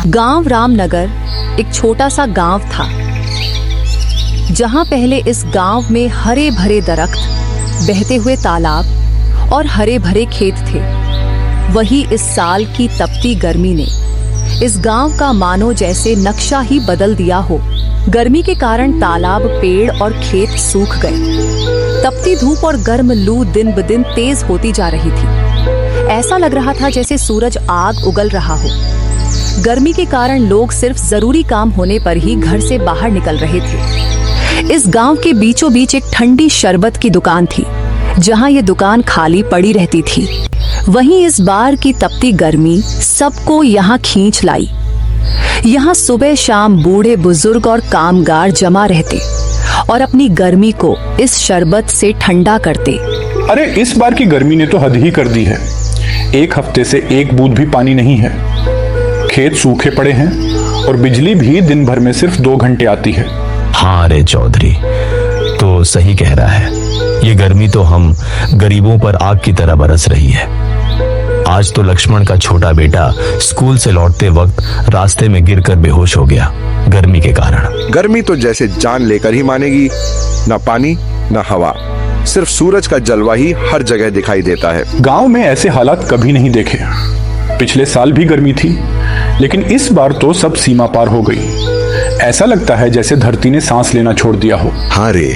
गांव रामनगर एक छोटा सा गांव था, जहां पहले इस गांव में हरे भरे दरख्त, बहते हुए तालाब और हरे भरे खेत थे। वही इस साल की तपती गर्मी ने इस गांव का मानो जैसे नक्शा ही बदल दिया हो। गर्मी के कारण तालाब, पेड़ और खेत सूख गए। तपती धूप और गर्म लू दिन ब दिन तेज होती जा रही थी। ऐसा लग रहा था जैसे सूरज आग उगल रहा हो। गर्मी के कारण लोग सिर्फ जरूरी काम होने पर ही घर से बाहर निकल रहे थे। इस गांव के बीचों बीच एक ठंडी शरबत की दुकान थी, जहां ये दुकान खाली पड़ी रहती थी। वहीं इस बार की तपती गर्मी सबको यहाँ खींच लाई। यहाँ सुबह शाम बूढ़े बुजुर्ग और कामगार जमा रहते और अपनी गर्मी को इस शरबत से ठंडा करते। अरे इस बार की गर्मी ने तो हद ही कर दी है। एक हफ्ते से एक बूंद भी पानी नहीं है। खेत सूखे पड़े हैं और बिजली भी दिन भर में सिर्फ 2 घंटे आती है। हाँ रे चौधरी, तो सही कह रहा है। ये गर्मी तो हम गरीबों पर आग की तरह बरस रही है। आज तो लक्ष्मण का छोटा बेटा स्कूल से लौटते वक्त रास्ते में गिरकर बेहोश हो गया, गर्मी के कारण। गर्मी तो जैसे जान लेकर ही मानेगी। ना पानी ना हवा, सिर्फ सूरज का जलवा ही हर जगह दिखाई देता है। गांव में ऐसे हालात कभी नहीं देखे। पिछले साल भी गर्मी थी, लेकिन इस बार तो सब सीमा पार हो गई। ऐसा लगता है जैसे धरती ने सांस लेना छोड़ दिया हो। हाँ रे,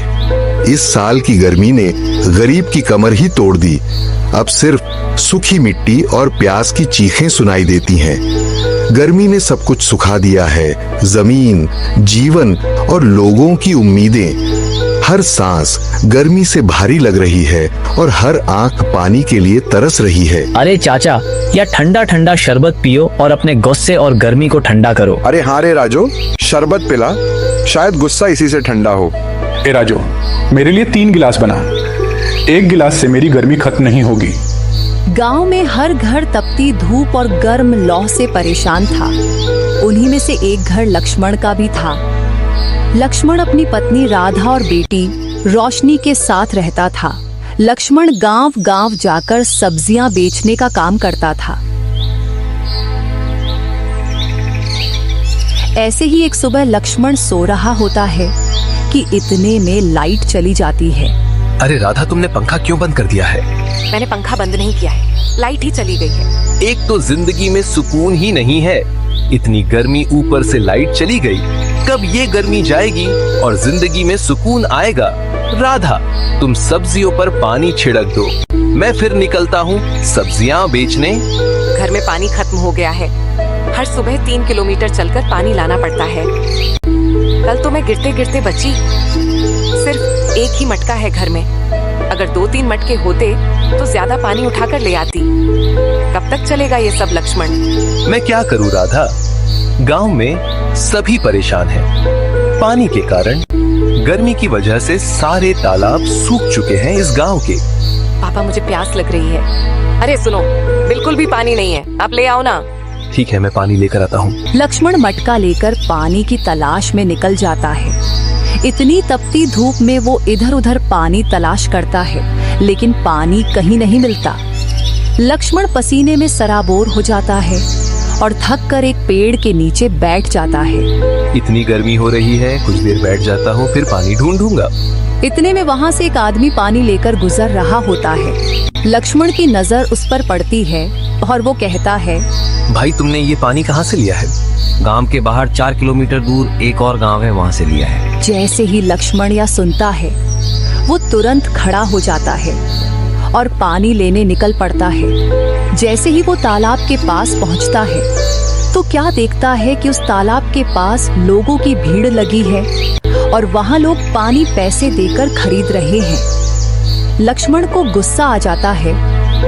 इस साल की गर्मी ने गरीब की कमर ही तोड़ दी। अब सिर्फ सूखी मिट्टी और प्यास की चीखें सुनाई देती हैं। गर्मी ने सब कुछ सुखा दिया है, जमीन, जीवन और लोगों की उम्मीदें। हर सांस गर्मी से भारी लग रही है और हर आंख पानी के लिए तरस रही है। अरे चाचा, या ठंडा ठंडा शरबत पियो और अपने गुस्से और गर्मी को ठंडा करो। अरे हाँ रे राजो, शरबत पिला, शायद गुस्सा इसी से ठंडा हो। ए राजो, मेरे लिए 3 गिलास बना। 1 गिलास से मेरी गर्मी खत्म नहीं होगी। गांव में हर घर तपती धूप और गर्म लौ से परेशान था। उन्हीं में से एक घर लक्ष्मण का भी था। लक्ष्मण अपनी पत्नी राधा और बेटी रोशनी के साथ रहता था। लक्ष्मण गांव-गांव जाकर सब्जियां बेचने का काम करता था। ऐसे ही एक सुबह लक्ष्मण सो रहा होता है कि इतने में लाइट चली जाती है। अरे राधा, तुमने पंखा क्यों बंद कर दिया है? मैंने पंखा बंद नहीं किया है, लाइट ही चली गई है। एक तो जिंदगी में सुकून ही नहीं है, इतनी गर्मी ऊपर से लाइट चली गई। कब ये गर्मी जाएगी और जिंदगी में सुकून आएगा? राधा, तुम सब्जियों पर पानी छिड़क दो, मैं फिर निकलता हूँ सब्जियाँ बेचने। घर में पानी खत्म हो गया है। हर सुबह 3 किलोमीटर चलकर पानी लाना पड़ता है। कल तो मैं गिरते गिरते बची। सिर्फ एक ही मटका है घर में। अगर 2-3 मटके होते तो ज्यादा पानी उठाकर ले आती। कब तक चलेगा ये सब लक्ष्मण? मैं क्या करूँ राधा, गांव में सभी परेशान हैं। पानी के कारण गर्मी की वजह से सारे तालाब सूख चुके हैं इस गांव के। पापा, मुझे प्यास लग रही है। अरे सुनो, बिल्कुल भी पानी नहीं है, आप ले आओ ना। ठीक है, मैं पानी लेकर आता हूँ। लक्ष्मण मटका लेकर पानी की तलाश में निकल जाता है। इतनी तपती धूप में वो इधर उधर पानी तलाश करता है, लेकिन पानी कहीं नहीं मिलता। लक्ष्मण पसीने में सराबोर हो जाता है और थक कर एक पेड़ के नीचे बैठ जाता है। इतनी गर्मी हो रही है, कुछ देर बैठ जाता हूँ, फिर पानी ढूंढूंगा। इतने में वहाँ से एक आदमी पानी लेकर गुजर रहा होता है। लक्ष्मण की नजर उस पर पड़ती है और वो कहता है, भाई तुमने ये पानी कहाँ से लिया है? गांव के बाहर 4 किलोमीटर दूर एक और गांव है, वहाँ से लिया है। जैसे ही लक्ष्मण यह सुनता है, वो तुरंत खड़ा हो जाता है और पानी लेने निकल पड़ता है। जैसे ही वो तालाब के पास पहुंचता है, तो क्या देखता है कि उस तालाब के पास लोगों की भीड़ लगी है और वहाँ लोग पानी पैसे देकर खरीद रहे हैं। लक्ष्मण को गुस्सा आ जाता है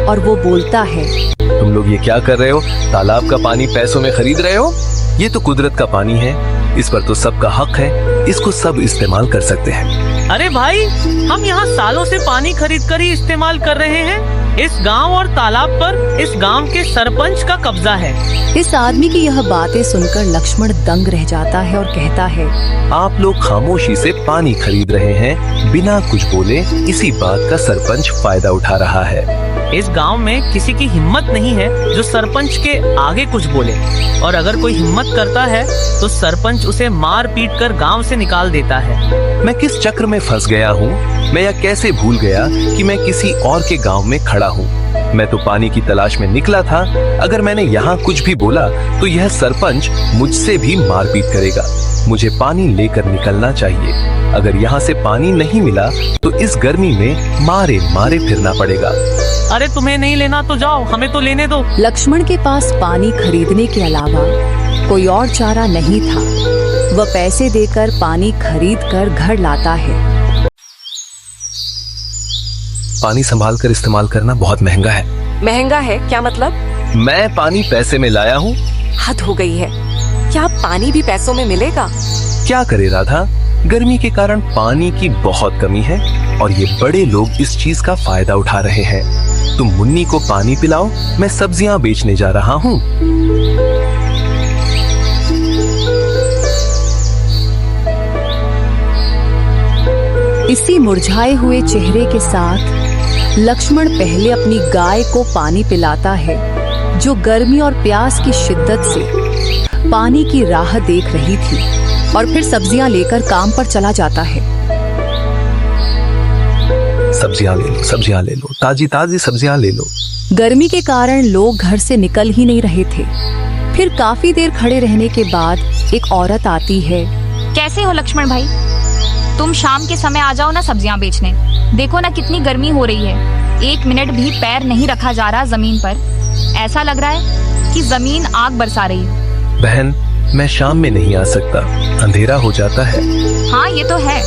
और वो बोलता है, तुम लोग ये क्या कर रहे हो? तालाब का पानी पैसों में खरीद रहे हो? ये तो कुदरत का पानी है, इस पर तो सबका हक है। इसको सब इस्तेमाल कर सकते हैं। अरे भाई, हम यहाँ सालों से पानी खरीद कर ही इस्तेमाल कर रहे हैं। इस गांव और तालाब पर इस गांव के सरपंच का कब्जा है। इस आदमी की यह बातें सुनकर लक्ष्मण दंग रह जाता है और कहता है, आप लोग खामोशी से पानी खरीद रहे हैं बिना कुछ बोले। इसी बात का सरपंच फायदा उठा रहा है। इस गांव में किसी की हिम्मत नहीं है जो सरपंच के आगे कुछ बोले, और अगर कोई हिम्मत करता है तो सरपंच उसे मार पीट कर गांव से निकाल देता है। मैं किस चक्र में फंस गया हूँ? मैं यह कैसे भूल गया कि मैं किसी और के गांव में खड़ा हूँ? मैं तो पानी की तलाश में निकला था। अगर मैंने यहाँ कुछ भी बोला तो यह सरपंच मुझसे भी मारपीट करेगा। मुझे पानी लेकर निकलना चाहिए। अगर यहाँ से पानी नहीं मिला तो इस गर्मी में मारे मारे फिरना पड़ेगा। अरे तुम्हें नहीं लेना तो जाओ, हमें तो लेने दो। लक्ष्मण के पास पानी खरीदने के अलावा कोई और चारा नहीं था। वह पैसे देकर पानी खरीद कर घर लाता है। पानी संभाल कर इस्तेमाल करना बहुत महंगा है। महंगा है क्या मतलब? मैं पानी पैसे में लाया हूँ। हद हो गई है। क्या पानी भी पैसों में मिलेगा? क्या करे राधा, गर्मी के कारण पानी की बहुत कमी है और ये बड़े लोग इस चीज का फायदा उठा रहे हैं। तुम मुन्नी को पानी पिलाओ, मैं सब्जियां बेचने जा रहा हूँ। इसी मुरझाए हुए चेहरे के साथ लक्ष्मण पहले अपनी गाय को पानी पिलाता है, जो गर्मी और प्यास की शिद्दत से पानी की राह देख रही थी, और फिर सब्जियां लेकर काम पर चला जाता है। सब्जियां ले लो, ताजी ताजी सब्जियां ले लो। गर्मी के कारण लोग घर से निकल ही नहीं रहे थे। फिर काफी देर खड़े रहने के बाद एक औरत आती है। कैसे हो लक्ष्मण भाई? तुम शाम के समय आ जाओ ना सब्जियां बेचने। देखो ना कितनी गर्मी हो रही है। 1 मिनट भी पैर नहीं रखा जा रहा जमीन पर। ऐसा लग रहा है कि जमीन आग बरसा रही है। बहन, मैं शाम में नहीं आ सकता, अंधेरा हो जाता है। हाँ ये तो है।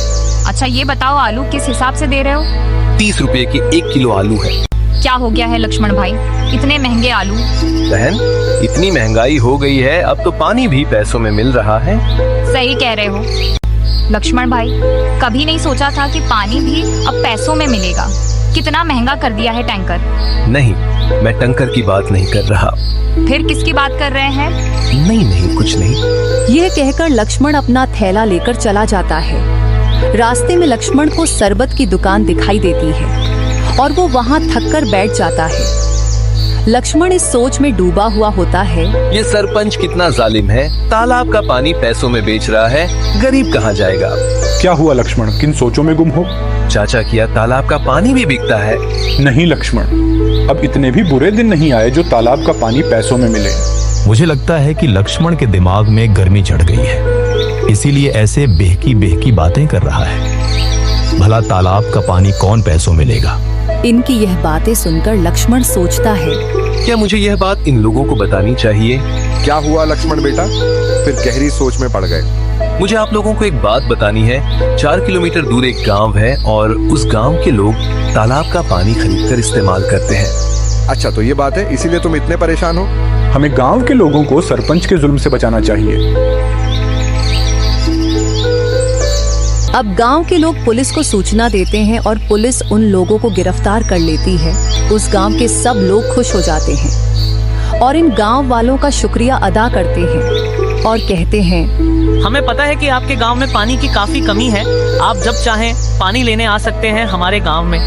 अच्छा ये बताओ, आलू किस हिसाब से दे रहे हो? 30 रुपए की 1 किलो आलू है। क्या हो गया है लक्ष्मण भाई, इतने महंगे आलू? बहन, इतनी महंगाई हो गई है, अब तो पानी भी पैसों में मिल रहा है। सही कह रहे हो लक्ष्मण भाई, कभी नहीं सोचा था कि पानी भी अब पैसों में मिलेगा। कितना महंगा कर दिया है टैंकर। नहीं, मैं टैंकर की बात नहीं कर रहा। फिर किसकी बात कर रहे हैं? नहीं कुछ नहीं। यह कहकर लक्ष्मण अपना थैला लेकर चला जाता है। रास्ते में लक्ष्मण को शरबत की दुकान दिखाई देती है और वो वहां थककर बैठ जाता है। लक्ष्मण इस सोच में डूबा हुआ होता है। ये सरपंच कितना जालिम है, तालाब का पानी पैसों में बेच रहा है, गरीब कहाँ जाएगा? क्या हुआ लक्ष्मण, किन सोचों में गुम हो? चाचा किया तालाब का पानी भी बिकता है। नहीं लक्ष्मण, अब इतने भी बुरे दिन नहीं आए जो तालाब का पानी पैसों में मिले। मुझे लगता है कि लक्ष्मण के दिमाग में गर्मी चढ़ गई है, इसीलिए ऐसे बेहकी बेहकी बातें कर रहा है। भला तालाब का पानी कौन पैसों में लेगा? इनकी यह बातें सुनकर लक्ष्मण सोचता है, क्या मुझे यह बात इन लोगों को बतानी चाहिए? क्या हुआ लक्ष्मण बेटा, फिर गहरी सोच में पड़ गए? मुझे आप लोगों को एक बात बतानी है। 4 किलोमीटर दूर एक गांव है और उस गांव के लोग तालाब का पानी खरीदकर इस्तेमाल करते हैं। अच्छा तो ये बात है, इसीलिए तुम इतने परेशान हो? हमें गांव के लोगों को सरपंच के जुल्म से बचाना चाहिए। अब गांव के लोग पुलिस को सूचना देते हैं और पुलिस उन लोगों को गिरफ्तार कर लेती है। उस गांव के सब लोग खुश हो जाते हैं और इन गांव वालों का शुक्रिया अदा करते हैं और कहते हैं, हमें पता है कि आपके गांव में पानी की काफी कमी है। आप जब चाहें पानी लेने आ सकते हैं हमारे गांव में।